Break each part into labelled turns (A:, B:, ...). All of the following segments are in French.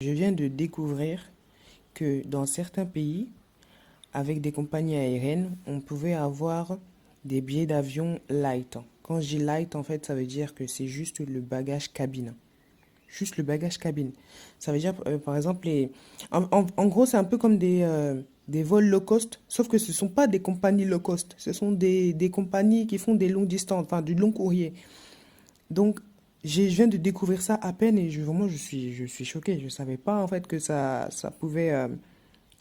A: Je viens de découvrir que dans certains pays, avec des compagnies aériennes, on pouvait avoir des billets d'avion light. Quand je dis light, en fait, ça veut dire que c'est juste le bagage cabine. Juste le bagage cabine. Ça veut dire, par exemple, en gros, c'est un peu comme des vols low cost, sauf que ce ne sont pas des compagnies low cost. Ce sont des compagnies qui font des longues distances, enfin, du long courrier. Donc, je viens de découvrir ça à peine et vraiment, je suis choqué. Je ne savais pas, en fait, que ça pouvait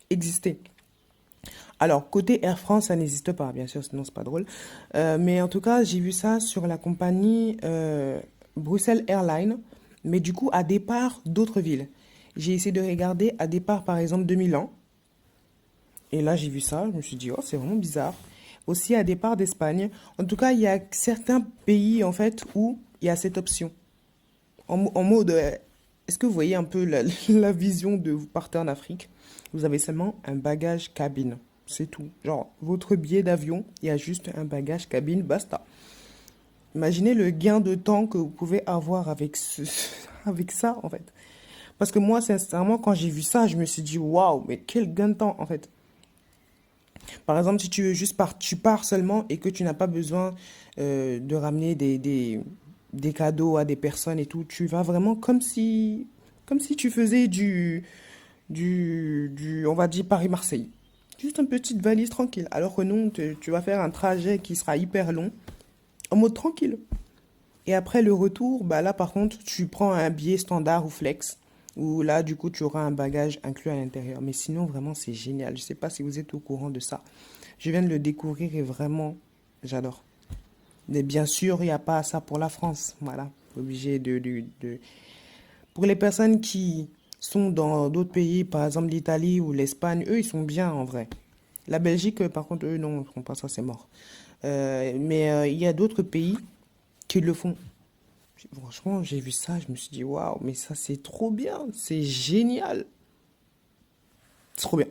A: exister. Alors, côté Air France, ça n'existe pas, bien sûr, sinon c'est pas drôle. Mais en tout cas, j'ai vu ça sur la compagnie Bruxelles Airlines, mais du coup, à départ d'autres villes. J'ai essayé de regarder à départ, par exemple, de Milan. Et là, j'ai vu ça, je me suis dit, oh, c'est vraiment bizarre. Aussi à départ d'Espagne. En tout cas, il y a certains pays, en fait, où il y a cette option. En mode, est-ce que vous voyez un peu la vision de vous partez en Afrique? Vous avez seulement un bagage cabine. C'est tout. Genre, votre billet d'avion, il y a juste un bagage cabine, basta. Imaginez le gain de temps que vous pouvez avoir avec, avec ça, en fait. Parce que moi, sincèrement, quand j'ai vu ça, je me suis dit, waouh, mais quel gain de temps, en fait. Par exemple, si tu veux juste tu pars seulement et que tu n'as pas besoin de ramener des cadeaux à des personnes et tout, tu vas vraiment comme si tu faisais on va dire Paris-Marseille. Juste une petite valise tranquille. Alors que non, tu vas faire un trajet qui sera hyper long, en mode tranquille. Et après le retour, bah là par contre, tu prends un billet standard ou flex, où là du coup tu auras un bagage inclus à l'intérieur. Mais sinon vraiment c'est génial. Je sais pas si vous êtes au courant de ça. Je viens de le découvrir et vraiment j'adore. Mais bien sûr, il n'y a pas ça pour la France. Voilà. Obligé de... Pour les personnes qui sont dans d'autres pays, par exemple l'Italie ou l'Espagne, eux ils sont bien en vrai. La Belgique, par contre, eux non, ils ne font pas ça, c'est mort. Mais il y a d'autres pays qui le font. Franchement, j'ai vu ça, je me suis dit, waouh, mais ça c'est trop bien, c'est génial. C'est trop bien.